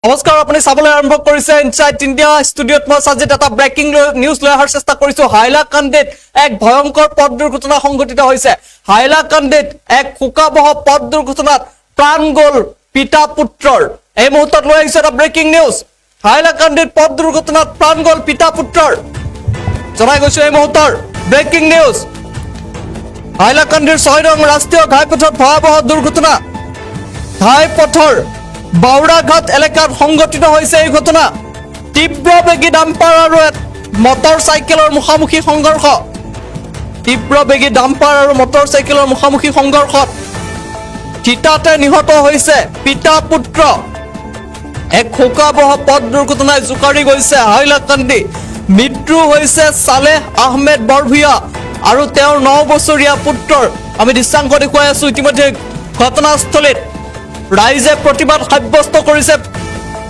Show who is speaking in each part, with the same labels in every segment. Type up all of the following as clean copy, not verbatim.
Speaker 1: নমস্কাৰ, আপুনি চাবলৈ আৰম্ভ কৰিছে ইনসাইট ইণ্ডিয়া। ষ্টুডিঅ'ত মই সাজিত এটা ব্ৰেকিং নিউজ লৈ অহাৰ চেষ্টা কৰিছো। হাইলাকান্দিত এক ভয়ংকৰ পথ দুৰ্ঘটনা সংঘটিত হৈছে। হাইলাকান্দিত এক শোকাবহ পথ দুৰ্ঘটনাত প্ৰাণ গ'ল পিতা পুত্ৰৰ। এই মুহূৰ্তত লৈ আহিছে এটা ব্ৰেকিং নিউজ। হাইলাকান্দিত পথ দুৰ্ঘটনাত প্ৰাণ গ'ল পিতা পুত্ৰৰ। জনাই গৈছো এই মুহূৰ্তৰ ব্ৰেকিং নিউজ। হাইলাকান্দিৰ ৬ নং ৰাষ্ট্ৰীয় ঘাইপথত ভয়াবহ দুৰ্ঘটনা। ঘাইপথৰ বাউৰাঘাট এলেকাত সংঘটিত হৈছে এই ঘটনা। তীব্ৰবেগী ডাম্পাৰ আৰু মটৰ চাইকেলৰ মুখামুখি সংঘৰ্ষ। তীব্ৰবেগী ডাম্পাৰ আৰু মটৰ চাইকেলৰ মুখামুখি সংঘৰ্ষত থিতাতে নিহত হৈছে পিতা পুত্ৰ। এক শোকাবহ পথ দুৰ্ঘটনাই জোকাৰি গৈছে হাইলাকান্দি। মৃত্যু হৈছে সালেহ আহমেদ বৰভূঞা আৰু তেওঁৰ ৯ বছৰীয়া পুত্ৰৰ। আমি দৃশ্যাংশ দেখুৱাই আছো। ইতিমধ্যে ঘটনাস্থলীত ৰাইজে প্ৰতিবাদ সাব্যস্ত কৰিছে।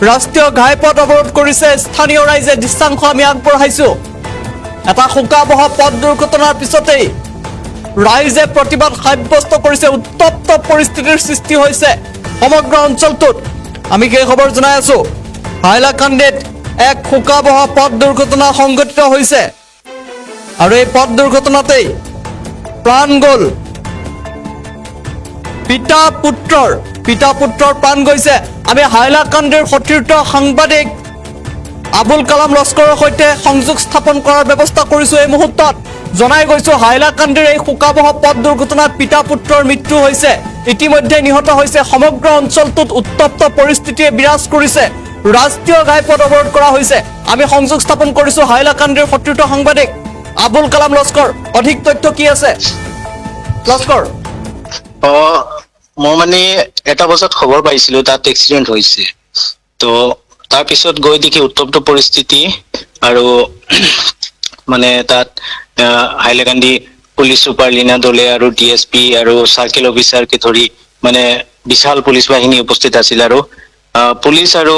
Speaker 1: ৰাষ্ট্ৰীয় ঘাইপথ অৱৰোধ কৰিছে স্থানীয় ৰাইজে। দৃশ্যাংশ আমি আগবঢ়াইছো। এটা শোকাবহ পথ দুৰ্ঘটনাৰ পিছতেই ৰাইজে প্ৰতিবাদ সাব্যস্ত কৰিছে। উত্তপ্ত পৰিস্থিতিৰ সৃষ্টি হৈছে সমগ্ৰ অঞ্চলটোত। আমি সেই খবৰ জনাই আছো। হাইলাকান্দিত এক শোকাবহ পথ দুৰ্ঘটনা সংঘটিত হৈছে আৰু এই পথ দুৰ্ঘটনাতেই প্ৰাণ গ'ল পিতা পুত্ৰৰ প্ৰাণ গৈছে। আমি হাইলাকান্দিৰ সতীৰ্থ সাংবাদিক আবুল কালাম লস্কৰৰ সৈতে সংযোগ স্থাপন কৰাৰ ব্যৱস্থা কৰিছো এই মুহূৰ্তত। জনাই গৈছো হাইলাকান্দিৰ এই শোকাবহ পথ দুৰ্ঘটনাত পিতা পুত্ৰৰ মৃত্যু হৈছে। ইতিমধ্যে নিহত হৈছে। সমগ্ৰ অঞ্চলটোত উত্তপ্ত পৰিস্থিতিয়ে বিৰাজ কৰিছে। ৰাষ্ট্ৰীয় ঘাইপথ অৱৰোধ কৰা হৈছে। আমি সংযোগ স্থাপন কৰিছো হাইলাকান্দিৰ সতীৰ্থ সাংবাদিক আবুল কালাম লস্কৰ। অধিক তথ্য কি আছে লস্কৰ?
Speaker 2: মই মানে 1টা বজাত খবৰ পাইছিলো তাত এক্সিডেন্ট হৈছে। তো তাৰ পিছত গৈ দেখি উত্তপ্ত পৰিস্থিতি আৰু মানে তাত হাইলাকান্দি পুলিচ সুপাৰ লীনা দলে আৰু ডিএসপি আৰু সাৰ্কেল অফিচাৰকে ধৰি মানে বিশাল পুলিচ বাহিনী উপস্থিত আছিল আৰু পুলিচ আৰু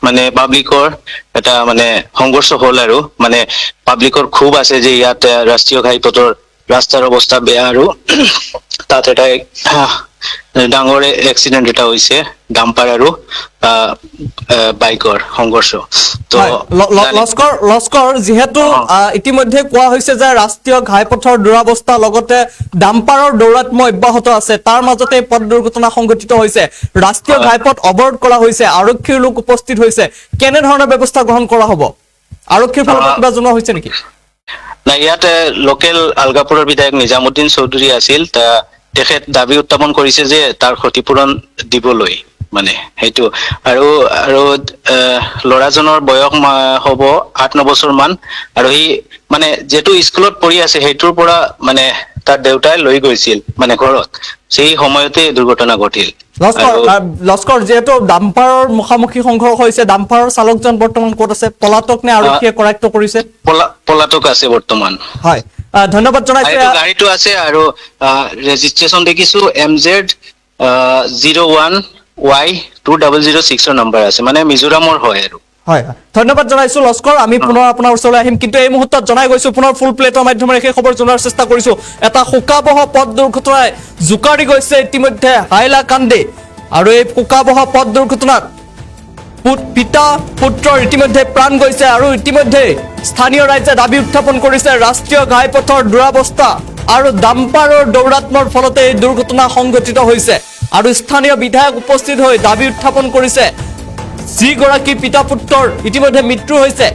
Speaker 2: মানে পাব্লিকৰ এটা মানে সংঘৰ্ষ হ'ল আৰু মানে পাব্লিকৰ খুব আছে যে ইয়াত ৰাষ্ট্ৰীয় ঘাইপথৰ ৰাস্তাৰ অৱস্থা বেয়া আৰু তাত এটা ডাঙৰ এক্সিডেন্ট এটা হৈছে ডাম্পাৰ আৰু বাইকৰ সংঘৰ্ষ। তো
Speaker 1: লস্কৰ যিহেতু ইতিমধ্যে কোৱা হৈছে যে ৰাষ্ট্ৰীয় ঘাইপথৰ দুৰৱস্থা লগতে ডাম্পাৰৰ দৌৰাত্ম্য অব্যাহত আছে, তাৰ মাজতে পথ দুৰ্ঘটনা সংঘটিত হৈছে। ৰাষ্ট্ৰীয় ঘাইপথ অৱৰোধ কৰা হৈছে। আৰক্ষীৰ লোক উপস্থিত হৈছে। কেনে ধৰণৰ ব্যৱস্থা গ্ৰহণ কৰা হ'ব? আৰক্ষীৰ ফালৰ পৰা কিবা জনোৱা হৈছে নেকি?
Speaker 2: নাই, ইয়াত লোকেল আলগাপুৰৰ বিধায়ক নিজামুদ্দিন চৌধুৰী আছিল। তেখেত দাবী উত্থাপন কৰিছে যে তাৰ ক্ষতিপূৰণ দিবলৈ মানে সেইটো আৰু ল'ৰাজনৰ বয়স হ'ব 8-9 বছৰ মান আৰু সি মানে যিটো স্কুলত পঢ়ি আছে সেইটোৰ পৰা মানে তাৰ দেউতাই লৈ গৈছিল মানে ঘৰত। সেই সময়তে দুৰ্ঘটনা ঘটিল।
Speaker 1: লস্কৰ যিহেতু ডাম্পাৰৰ মুখামুখি সংঘৰ্ষ হৈছে, ডাম্পাৰৰ চালকজন বৰ্তমান ক'ত আছে? পলাতক নে আৰক্ষীয়ে কৰায়ত্ব কৰিছে?
Speaker 2: পলাতক আছে বৰ্তমান।
Speaker 1: হয়, ধন্যবাদ জনাইছো।
Speaker 2: গাড়ীটো আছে আৰু ৰেজিষ্ট্ৰেচন দেখিছো MZ01Y2006 নম্বৰ আছে, মানে মিজোৰামৰ হয় আৰু।
Speaker 1: হয়, ধন্যবাদ জনাইছো লস্কৰ। আমি পুনৰ আপোনাৰ ওচৰলৈ আহিম, কিন্তু এই মুহূৰ্তত জনাই গৈছো পুনৰ ফুল প্লেটৰ মাধ্যমেৰে সেই খবৰ জনোৱাৰ চেষ্টা কৰিছো। এটা শোকাবহ পথ দুৰ্ঘটনাই জোকাৰি গৈছে ইতিমধ্যে হাইলাকান্দি আৰু এই শোকাবহ পথ দুৰ্ঘটনাত পিতা পুত্ৰৰ ইতিমধ্যে প্ৰাণ গৈছে আৰু ইতিমধ্যে স্থানীয় ৰাইজে দাবী উত্থাপন কৰিছে ৰাষ্ট্ৰীয় ঘাইপথৰ দুৰৱস্থা আৰু ডাম্পাৰৰ দৌৰাত্ম্যৰ ফলতে এই দুৰ্ঘটনা সংঘটিত হৈছে। আৰু স্থানীয় বিধায়ক উপস্থিত হৈ দাবী উত্থাপন কৰিছে যিগৰাকী পিতা পুত্ৰৰ ইতিমধ্যে মৃত্যু হৈছে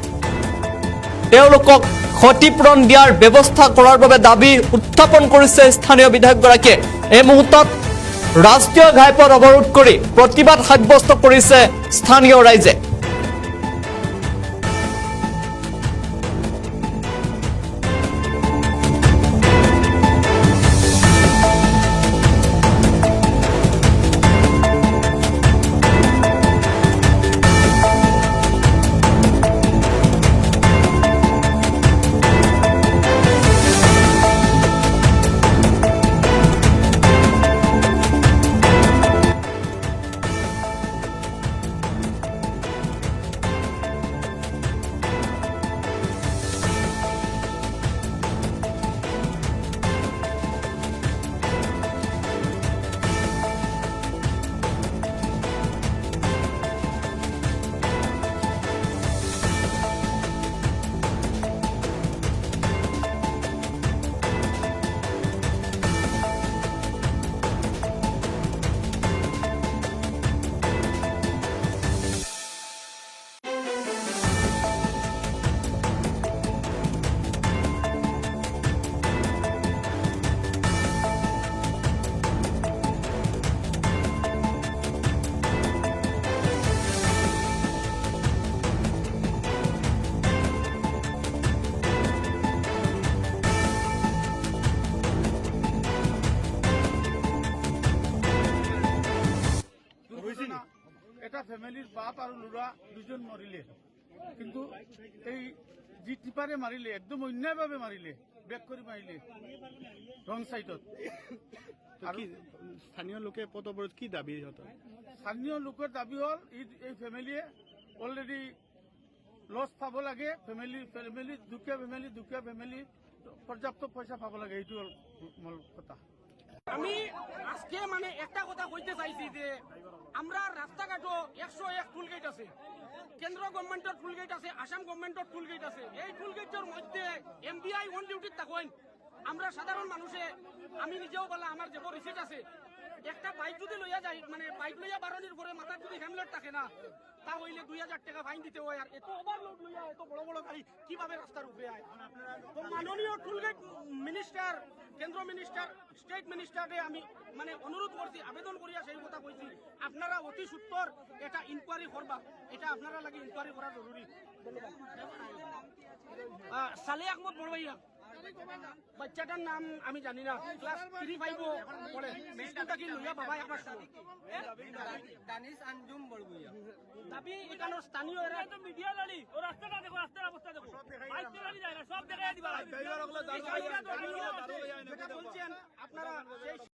Speaker 1: তেওঁলোকক ক্ষতিপূৰণ দিয়াৰ ব্যৱস্থা কৰাৰ বাবে দাবী উত্থাপন কৰিছে স্থানীয় বিধায়কগৰাকীয়ে। এই মুহূৰ্তত ৰাষ্ট্ৰীয় ঘাইপথ অৱৰোধ কৰি প্ৰতিবাদ সাব্যস্ত কৰিছে স্থানীয় ৰাইজে।
Speaker 3: ফ্যামিলির বাপ আর লুরা দুজন মরিলে, কিন্তু এই যে টিপারে মারিলে একদম অন্যায়ভাবে মারিলে, ব্রেক করে মারিলে রং সাইডত।
Speaker 4: তো কি স্থানীয় লোকে পদ অবরোধ কি দাবি হতো?
Speaker 3: স্থানীয় লোকের দাবি হল এই ফ্যামিলিয়ে অলরেডি লস পাব লাগে, ফ্যামিলি দুখীয়া ফ্যামিলি পর্যাপ্ত পয়সা পাব লাগে, এইটো হল মূল কথা।
Speaker 5: আমি আজকে মানে একটা কথা কইতে চাইছি যে আমরা রাস্তাঘাটও 101 টুল গেট আছে, কেন্দ্র গভর্নমেন্টের টুল গেট আছে, আসাম গভর্নমেন্টের টুল গেট আছে। এই টুল গেটের মধ্যে এমবিআই অন ডিউটিত থাকেন। আমরা সাধারণ মানুষে, আমি নিজেও বলা আমার যে রিসিট আছে, একটা বাইক যদি লইয়া যায়, মানে বাইক লইয়া বারণের পরে মাথার যদি হেমলেট থাকে না, তা হইলে 2000 টাকা ফাইন দিতে হয়। আর এত ওভারলোড লইয়া এত বড় বড় গাড়ি কিভাবে রাস্তার উপরে আয়? তো মাননীয় টুলগেট মিনিস্টার, কেন্দ্র মিনিস্টার, স্টেট মিনিস্টারকে আমি মানে অনুরোধ করছি, আবেদন করিয়া সেই কথা কইছি, আপনারা অতি সত্তর এটা ইনকোয়ারি করবা, এটা আপনারা লাগে ইনকোয়ারি করা জরুরি। সালে আহমদ বড় ভাইয়া, বাচ্চাটার নাম আমি জানি না, ক্লাস 3-5 পড়ে, স্কুলটা কি লইয়া বাবা একবার শুনো।
Speaker 6: দানিশ আঞ্জুম বড়বুইয়া
Speaker 5: দাবি এখানের স্থানীয় এরা তো মিডিয়া লালি, ও রাস্তাটা দেখো, রাস্তার অবস্থা দেখো, বাইক চালানি যায় না, সব দেখাই দিবা। বলছেন আপনারা সেই